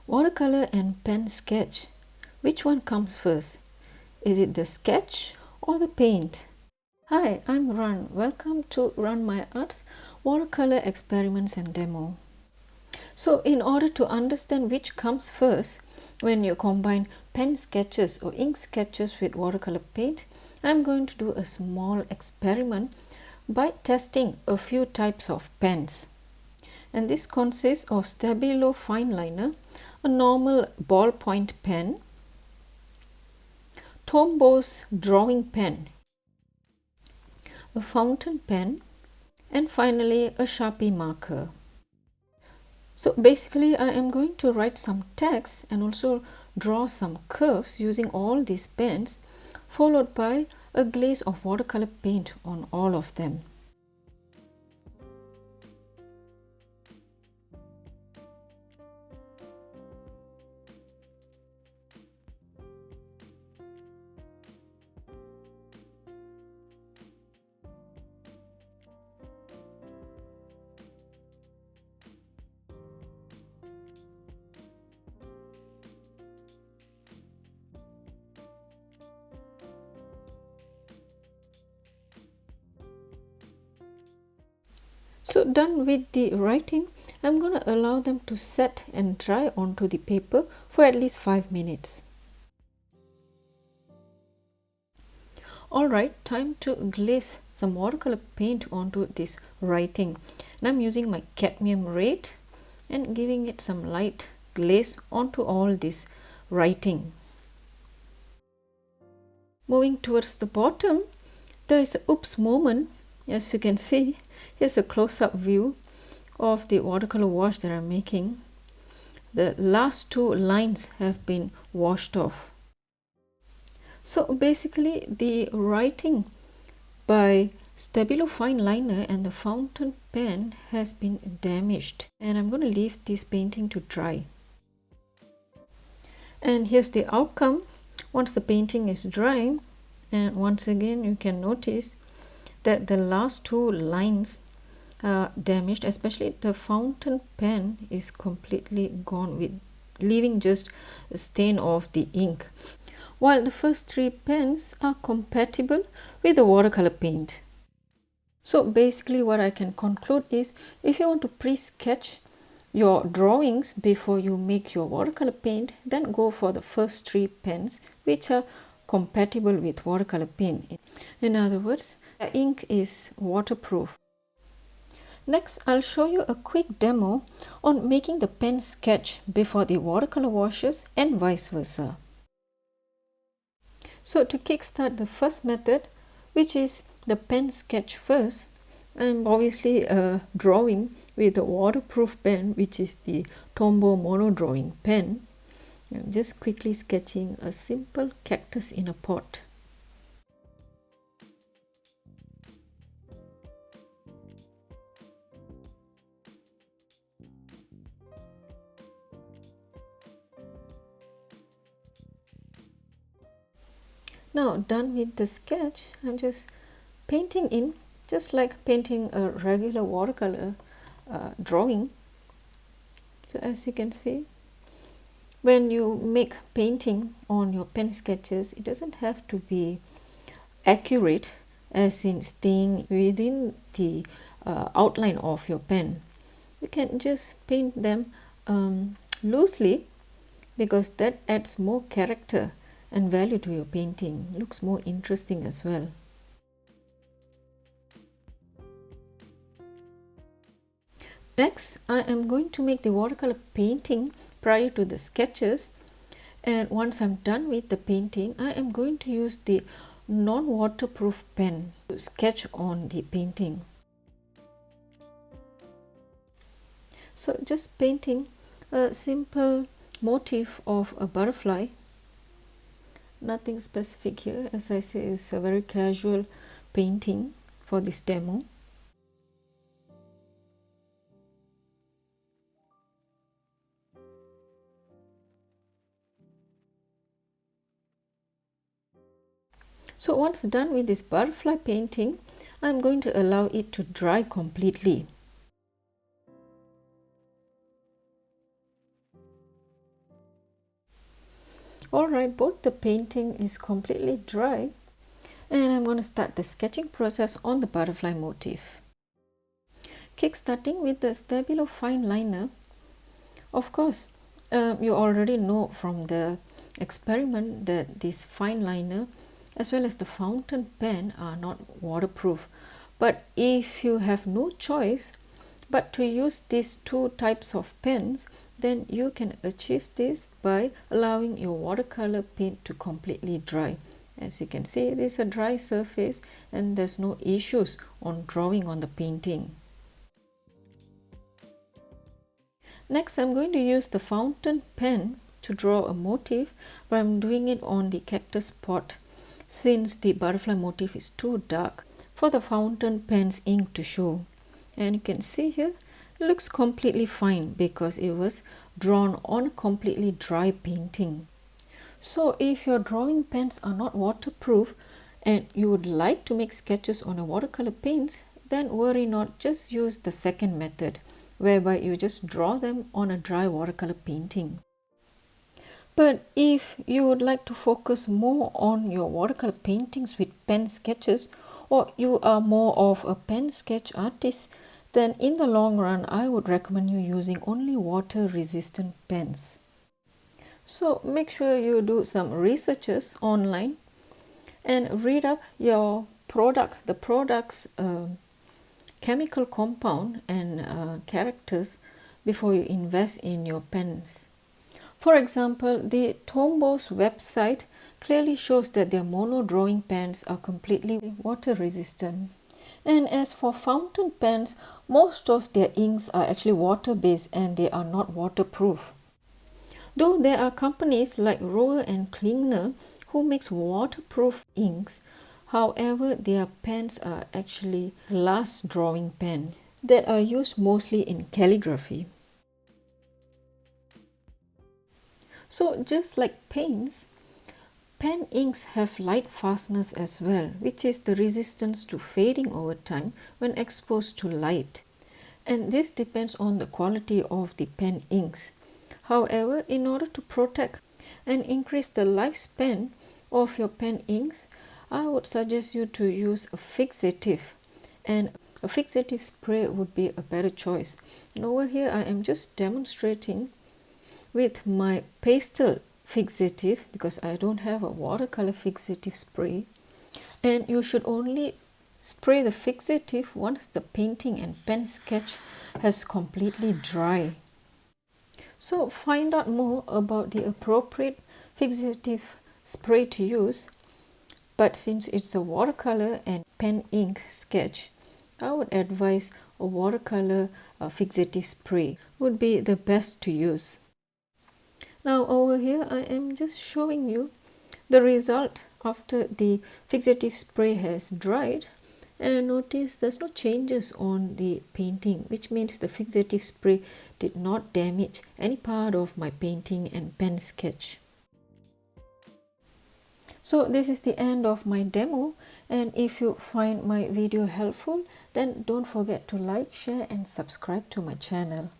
Watercolor and pen sketch. Which one comes first? Is it the sketch or the paint? Hi, I'm Run. Welcome to Run My Arts Watercolor Experiments and Demo. So in order to understand which comes first when you combine pen sketches or ink sketches with watercolor paint, I'm going to do a small experiment by testing a few types of pens. And this consists of Stabilo fine liner, a normal ballpoint pen, Tombo's drawing pen, a fountain pen, and finally a Sharpie marker. So basically I am going to write some text and also draw some curves using all these pens, followed by a glaze of watercolor paint on all of them. So done with the writing, I'm going to allow them to set and dry onto the paper for at least 5 minutes. Alright, time to glaze some watercolor paint onto this writing. And I'm using my cadmium red and giving it some light glaze onto all this writing. Moving towards the bottom, there is a oops moment. As you can see, here's a close-up view of the watercolor wash that I'm making. The last two lines have been washed off. So basically the writing by Stabilo fine liner and the fountain pen has been damaged, and I'm going to leave this painting to dry. And here's the outcome once the painting is drying, and once again you can notice that the last two lines are damaged, especially the fountain pen is completely gone, with leaving just a stain of the ink, while the first three pens are compatible with the watercolor paint. So basically what I can conclude is, if you want to pre-sketch your drawings before you make your watercolor paint, then go for the first three pens which are compatible with watercolor paint. In other words, the ink is waterproof. Next, I'll show you a quick demo on making the pen sketch before the watercolor washes and vice versa. So to kickstart the first method, which is the pen sketch first, I'm obviously drawing with a waterproof pen, which is the Tombow mono drawing pen. I'm just quickly sketching a simple cactus in a pot. Now done with the sketch, I'm just painting in, just like painting a regular watercolor drawing. So as you can see, when you make painting on your pen sketches, it doesn't have to be accurate, as in staying within the outline of your pen. You can just paint them loosely, because that adds more character and value to your painting. Looks more interesting as well. Next, I am going to make the watercolor painting prior to the sketches, and once I'm done with the painting, I am going to use the non-waterproof pen to sketch on the painting. So just painting a simple motif of a butterfly. Nothing specific here, as I say, it's a very casual painting for this demo. So once done with this butterfly painting, I'm going to allow it to dry completely. Alright, both the painting is completely dry and I'm going to start the sketching process on the butterfly motif. Kickstarting with the Stabilo fine liner. Of course, you already know from the experiment that this fine liner as well as the fountain pen are not waterproof. But if you have no choice but to use these two types of pens, then you can achieve this by allowing your watercolor paint to completely dry. As you can see, this is a dry surface and there's no issues on drawing on the painting. Next, I'm going to use the fountain pen to draw a motif, but I'm doing it on the cactus pot since the butterfly motif is too dark for the fountain pen's ink to show. And you can see here, it looks completely fine because it was drawn on a completely dry painting. So if your drawing pens are not waterproof and you would like to make sketches on a watercolor paints, then worry not, just use the second method, whereby you just draw them on a dry watercolor painting. But if you would like to focus more on your watercolor paintings with pen sketches, or you are more of a pen sketch artist, then in the long run I would recommend you using only water resistant pens. So make sure you do some researches online and read up your product, the product's chemical compound and characters before you invest in your pens. For example, the Tombo's website clearly shows that their mono drawing pens are completely water resistant. And as for fountain pens, most of their inks are actually water based and they are not waterproof. Though there are companies like Roller and Klingner who makes waterproof inks, however, their pens are actually glass drawing pen that are used mostly in calligraphy. So just like paints, pen inks have light fastness as well, which is the resistance to fading over time when exposed to light. And this depends on the quality of the pen inks. However, in order to protect and increase the lifespan of your pen inks, I would suggest you to use a fixative, and a fixative spray would be a better choice. And over here I am just demonstrating with my pastel fixative because I don't have a watercolor fixative spray, and you should only spray the fixative once the painting and pen sketch has completely dry. So find out more about the appropriate fixative spray to use, but since it's a watercolor and pen ink sketch, I would advise a watercolor fixative spray would be the best to use. Now over here I am just showing you the result after the fixative spray has dried, and notice there's no changes on the painting, which means the fixative spray did not damage any part of my painting and pen sketch. So this is the end of my demo, and if you find my video helpful, then don't forget to like, share and subscribe to my channel.